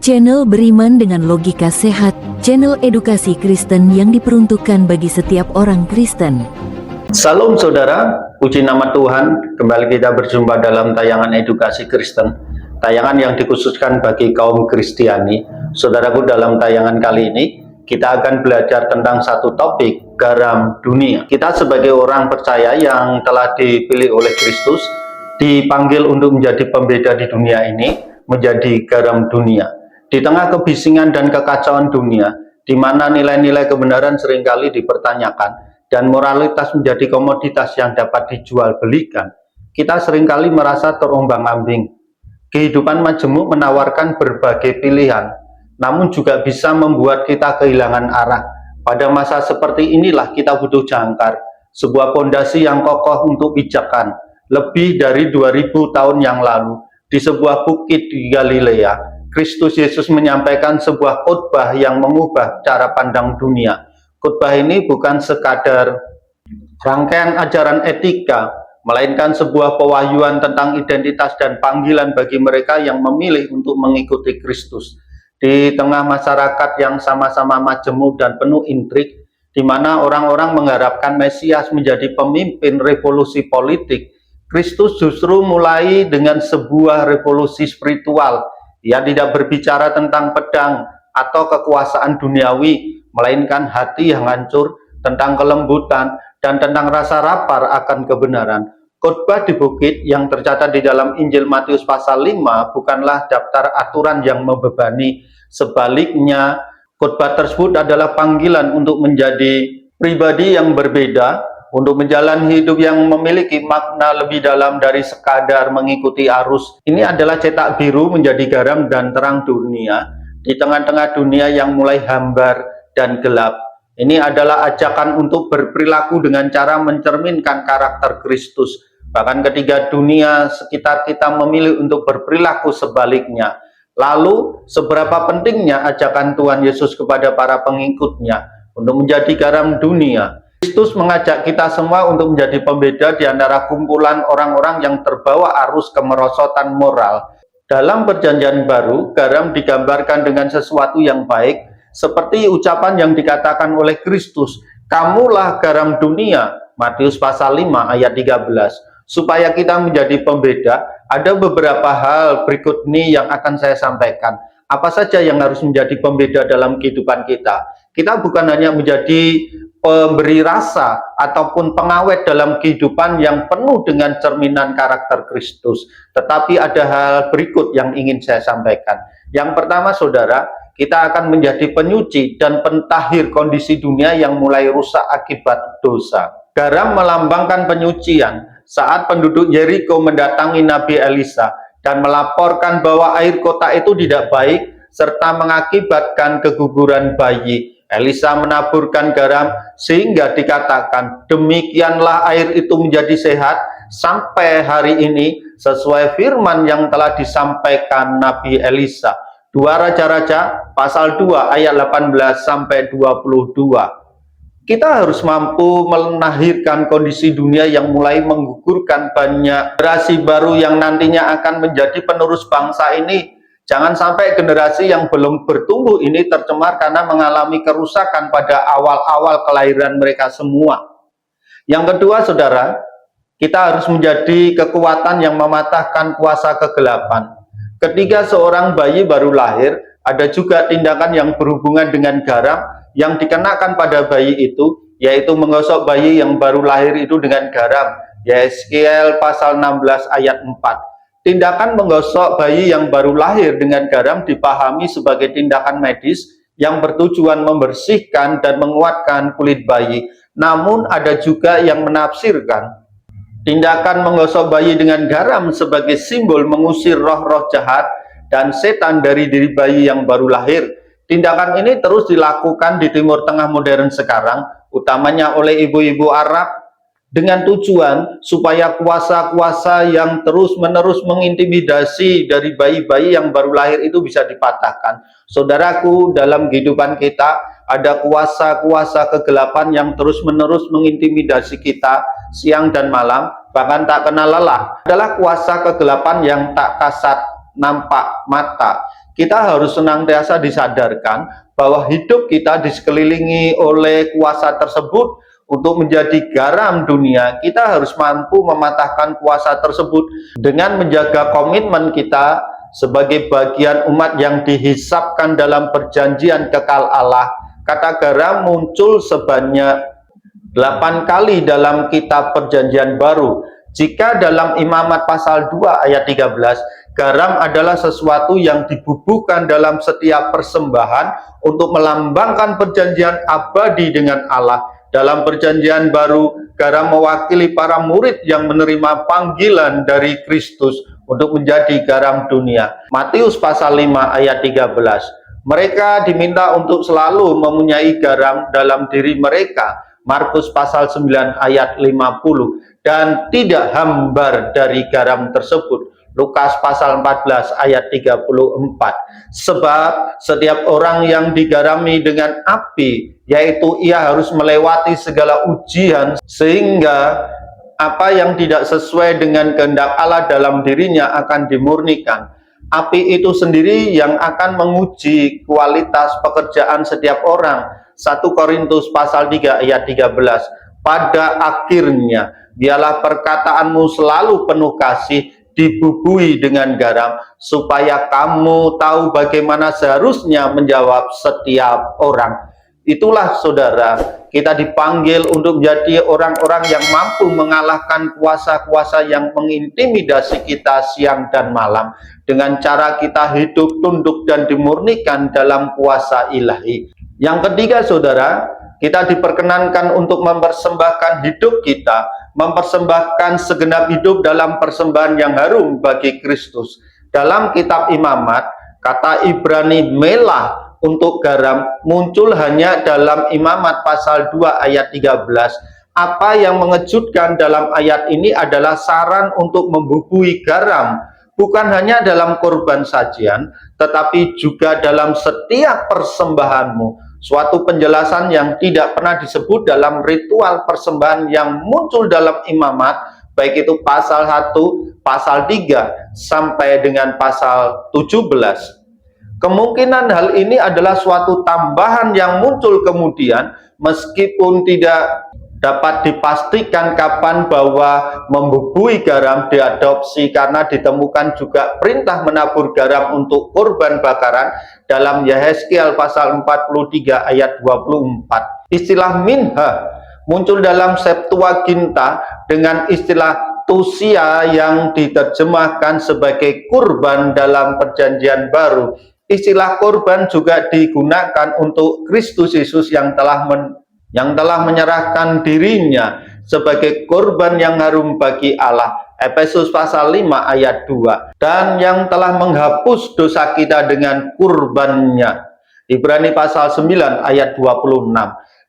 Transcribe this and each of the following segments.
Channel beriman dengan logika sehat, channel edukasi Kristen yang diperuntukkan bagi setiap orang Kristen. Salam saudara, puji nama Tuhan. Kembali kita berjumpa dalam tayangan edukasi Kristen, tayangan yang dikhususkan bagi kaum Kristiani. Saudaraku, dalam tayangan kali ini kita akan belajar tentang satu topik, garam dunia. Kita sebagai orang percaya yang telah dipilih oleh Kristus, dipanggil untuk menjadi pembeda di dunia ini, menjadi garam dunia. Di tengah kebisingan dan kekacauan dunia, di mana nilai-nilai kebenaran seringkali dipertanyakan dan moralitas menjadi komoditas yang dapat dijual belikan, kita seringkali merasa terombang-ambing. Kehidupan majemuk menawarkan berbagai pilihan, namun juga bisa membuat kita kehilangan arah. Pada masa seperti inilah kita butuh jangkar, sebuah pondasi yang kokoh untuk pijakan. Lebih dari 2000 tahun yang lalu, di sebuah bukit di Galilea, Kristus Yesus menyampaikan sebuah khotbah yang mengubah cara pandang dunia. Khotbah ini bukan sekadar rangkaian ajaran etika, melainkan sebuah pewahyuan tentang identitas dan panggilan bagi mereka yang memilih untuk mengikuti Kristus. Di tengah masyarakat yang sama-sama majemuk dan penuh intrik, di mana orang-orang mengharapkan Mesias menjadi pemimpin revolusi politik, Kristus justru mulai dengan sebuah revolusi spiritual. Ia tidak berbicara tentang pedang atau kekuasaan duniawi, melainkan hati yang hancur, tentang kelembutan, dan tentang rasa lapar akan kebenaran. Khotbah di bukit yang tercatat di dalam Injil Matius pasal 5 bukanlah daftar aturan yang membebani. Sebaliknya, khotbah tersebut adalah panggilan untuk menjadi pribadi yang berbeda, untuk menjalani hidup yang memiliki makna lebih dalam dari sekadar mengikuti arus. Ini adalah cetak biru menjadi garam dan terang dunia di tengah-tengah dunia yang mulai hambar dan gelap. Ini adalah ajakan untuk berperilaku dengan cara mencerminkan karakter Kristus. Bahkan ketika dunia sekitar kita memilih untuk berperilaku sebaliknya. Lalu, seberapa pentingnya ajakan Tuhan Yesus kepada para pengikutnya untuk menjadi garam dunia? Kristus mengajak kita semua untuk menjadi pembeda di antara kumpulan orang-orang yang terbawa arus kemerosotan moral. Dalam Perjanjian Baru, garam digambarkan dengan sesuatu yang baik, seperti ucapan yang dikatakan oleh Kristus, "Kamulah garam dunia," Matius pasal 5 ayat 13. Supaya kita menjadi pembeda, ada beberapa hal berikut ini yang akan saya sampaikan. Apa saja yang harus menjadi pembeda dalam kehidupan kita? Kita bukan hanya menjadi pemberi rasa ataupun pengawet dalam kehidupan yang penuh dengan cerminan karakter Kristus, tetapi ada hal berikut yang ingin saya sampaikan. Yang pertama, saudara, kita akan menjadi penyuci dan pentahhir kondisi dunia yang mulai rusak akibat dosa. Garam melambangkan penyucian. Saat penduduk Yeriko mendatangi Nabi Elisa dan melaporkan bahwa air kota itu tidak baik serta mengakibatkan keguguran bayi, Elisa menaburkan garam sehingga dikatakan, "Demikianlah air itu menjadi sehat sampai hari ini sesuai firman yang telah disampaikan Nabi Elisa." 2 Raja-Raja pasal 2 ayat 18 sampai 22. Kita harus mampu melahirkan kondisi dunia yang mulai menggugurkan banyak generasi baru yang nantinya akan menjadi penerus bangsa ini. Jangan sampai generasi yang belum bertumbuh ini tercemar karena mengalami kerusakan pada awal-awal kelahiran mereka semua. Yang kedua, saudara, kita harus menjadi kekuatan yang mematahkan kuasa kegelapan. Ketika seorang bayi baru lahir, ada juga tindakan yang berhubungan dengan garam yang dikenakan pada bayi itu, yaitu menggosok bayi yang baru lahir itu dengan garam. Yeskiel pasal 16 ayat 4. Tindakan menggosok bayi yang baru lahir dengan garam dipahami sebagai tindakan medis yang bertujuan membersihkan dan menguatkan kulit bayi. Namun ada juga yang menafsirkan tindakan menggosok bayi dengan garam sebagai simbol mengusir roh-roh jahat dan setan dari diri bayi yang baru lahir. Tindakan ini terus dilakukan di Timur Tengah modern sekarang, utamanya oleh ibu-ibu Arab, dengan tujuan supaya kuasa-kuasa yang terus-menerus mengintimidasi dari bayi-bayi yang baru lahir itu bisa dipatahkan. Saudaraku, dalam kehidupan kita ada kuasa-kuasa kegelapan yang terus-menerus mengintimidasi kita siang dan malam, bahkan tak kenal lelah. Adalah kuasa kegelapan yang tak kasat nampak mata. kita harus senantiasa disadarkan bahwa hidup kita disekelilingi oleh kuasa tersebut. Untuk menjadi garam dunia, kita harus mampu mematahkan kuasa tersebut dengan menjaga komitmen kita sebagai bagian umat yang dihisapkan dalam perjanjian kekal Allah. Kata garam muncul sebanyak 8 kali dalam kitab perjanjian baru. Jika dalam Imamat pasal 2 ayat 13, garam adalah sesuatu yang dibubuhkan dalam setiap persembahan untuk melambangkan perjanjian abadi dengan Allah. Dalam perjanjian baru, garam mewakili para murid yang menerima panggilan dari Kristus untuk menjadi garam dunia. Matius pasal 5 ayat 13. Mereka diminta untuk selalu mempunyai garam dalam diri mereka. Markus pasal 9 ayat 50. Dan tidak hambar dari garam tersebut. Lukas pasal 14 ayat 34. Sebab setiap orang yang digarami dengan api, yaitu ia harus melewati segala ujian, sehingga apa yang tidak sesuai dengan kehendak Allah dalam dirinya akan dimurnikan. Api itu sendiri yang akan menguji kualitas pekerjaan setiap orang. 1 Korintus pasal 3 ayat 13. Pada akhirnya, biarlah perkataanmu selalu penuh kasih, dibubuhi dengan garam, supaya kamu tahu bagaimana seharusnya menjawab setiap orang. Itulah saudara, kita dipanggil untuk menjadi orang-orang yang mampu mengalahkan kuasa-kuasa yang mengintimidasi kita siang dan malam, dengan cara kita hidup tunduk dan dimurnikan dalam kuasa ilahi. Yang ketiga saudara, kita diperkenankan untuk mempersembahkan hidup kita, mempersembahkan segenap hidup dalam persembahan yang harum bagi Kristus. Dalam kitab Imamat, kata Ibrani melah untuk garam muncul hanya dalam Imamat pasal 2 ayat 13. Apa yang mengejutkan dalam ayat ini adalah saran untuk membubuhi garam, bukan hanya dalam korban sajian, tetapi juga dalam setiap persembahanmu. Suatu penjelasan yang tidak pernah disebut dalam ritual persembahan yang muncul dalam Imamat, baik itu pasal 1, pasal 3, sampai dengan pasal 17. Kemungkinan hal ini adalah suatu tambahan yang muncul kemudian, meskipun tidak dapat dipastikan kapan bahwa membubuhi garam diadopsi, karena ditemukan juga perintah menabur garam untuk korban bakaran dalam Yehezkiel pasal 43 ayat 24. Istilah minha muncul dalam Septuaginta dengan istilah tusia yang diterjemahkan sebagai kurban dalam perjanjian baru. Istilah korban juga digunakan untuk Kristus Yesus yang telah menyerahkan dirinya sebagai korban yang harum bagi Allah. Efesus pasal 5 ayat 2. Dan yang telah menghapus dosa kita dengan kurbannya. Ibrani pasal 9 ayat 26.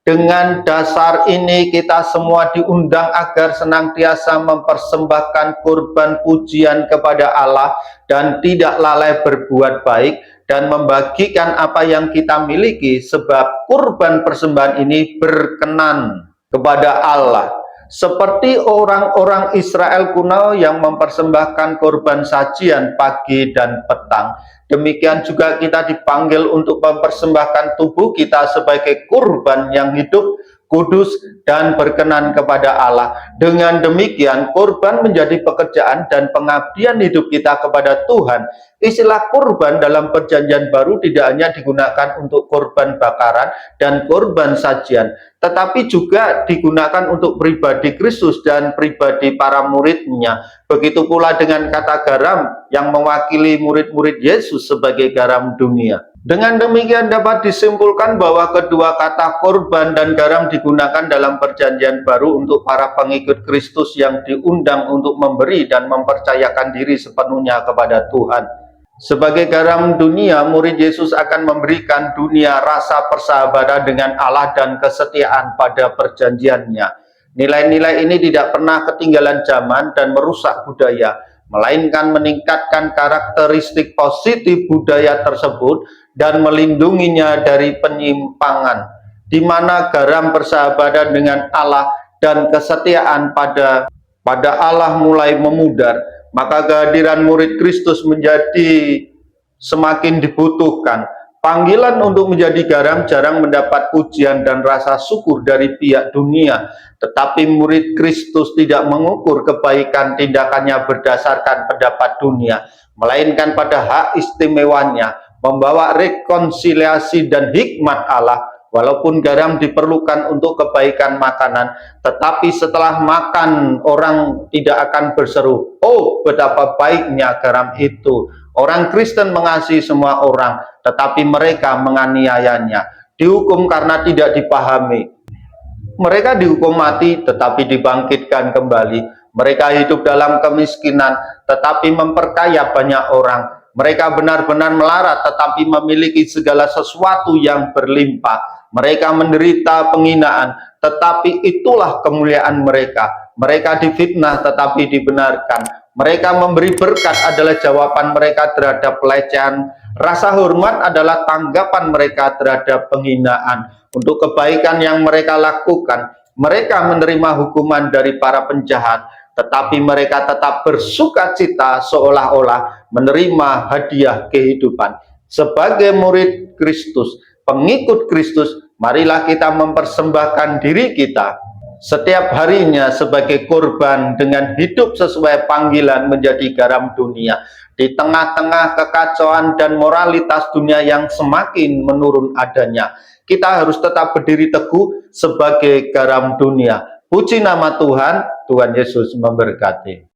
Dengan dasar ini kita semua diundang agar senantiasa mempersembahkan kurban pujian kepada Allah dan tidak lalai berbuat baik dan membagikan apa yang kita miliki, sebab kurban persembahan ini berkenan kepada Allah. Seperti orang-orang Israel kuno yang mempersembahkan korban sajian pagi dan petang, demikian juga kita dipanggil untuk mempersembahkan tubuh kita sebagai kurban yang hidup, kudus, dan berkenan kepada Allah. Dengan demikian, kurban menjadi pekerjaan dan pengabdian hidup kita kepada Tuhan. Istilah kurban dalam perjanjian baru tidak hanya digunakan untuk korban bakaran dan korban sajian, tetapi juga digunakan untuk pribadi Kristus dan pribadi para muridnya. Begitu pula dengan kata garam yang mewakili murid-murid Yesus sebagai garam dunia. Dengan demikian dapat disimpulkan bahwa kedua kata korban dan garam digunakan dalam perjanjian baru untuk para pengikut Kristus yang diundang untuk memberi dan mempercayakan diri sepenuhnya kepada Tuhan. Sebagai garam dunia, murid Yesus akan memberikan dunia rasa persahabatan dengan Allah dan kesetiaan pada perjanjiannya. Nilai-nilai ini tidak pernah ketinggalan zaman dan merusak budaya, melainkan meningkatkan karakteristik positif budaya tersebut dan melindunginya dari penyimpangan, di mana garam persahabatan dengan Allah dan kesetiaan pada Allah mulai memudar. Maka kehadiran murid Kristus menjadi semakin dibutuhkan. Panggilan untuk menjadi garam jarang mendapat pujian dan rasa syukur dari pihak dunia, tetapi murid Kristus tidak mengukur kebaikan tindakannya berdasarkan pendapat dunia, melainkan pada hak istimewanya membawa rekonsiliasi dan hikmat Allah. Walaupun garam diperlukan untuk kebaikan makanan, tetapi setelah makan orang tidak akan berseru, "Oh, betapa baiknya garam itu." Orang Kristen mengasihi semua orang, tetapi mereka menganiayanya. Dihukum karena tidak dipahami. Mereka dihukum mati, tetapi dibangkitkan kembali. Mereka hidup dalam kemiskinan, tetapi memperkaya banyak orang. Mereka benar-benar melarat, tetapi memiliki segala sesuatu yang berlimpah. Mereka menderita penghinaan, tetapi itulah kemuliaan mereka. Mereka difitnah, tetapi dibenarkan. Mereka memberi berkat adalah jawaban mereka terhadap pelecehan. Rasa hormat adalah tanggapan mereka terhadap penghinaan. Untuk kebaikan yang mereka lakukan, mereka menerima hukuman dari para penjahat, tetapi mereka tetap bersuka cita seolah-olah menerima hadiah kehidupan. Sebagai murid Kristus, pengikut Kristus, marilah kita mempersembahkan diri kita setiap harinya sebagai korban dengan hidup sesuai panggilan menjadi garam dunia. Di tengah-tengah kekacauan dan moralitas dunia yang semakin menurun adanya, kita harus tetap berdiri teguh sebagai garam dunia. Puji nama Tuhan, Tuhan Yesus memberkati.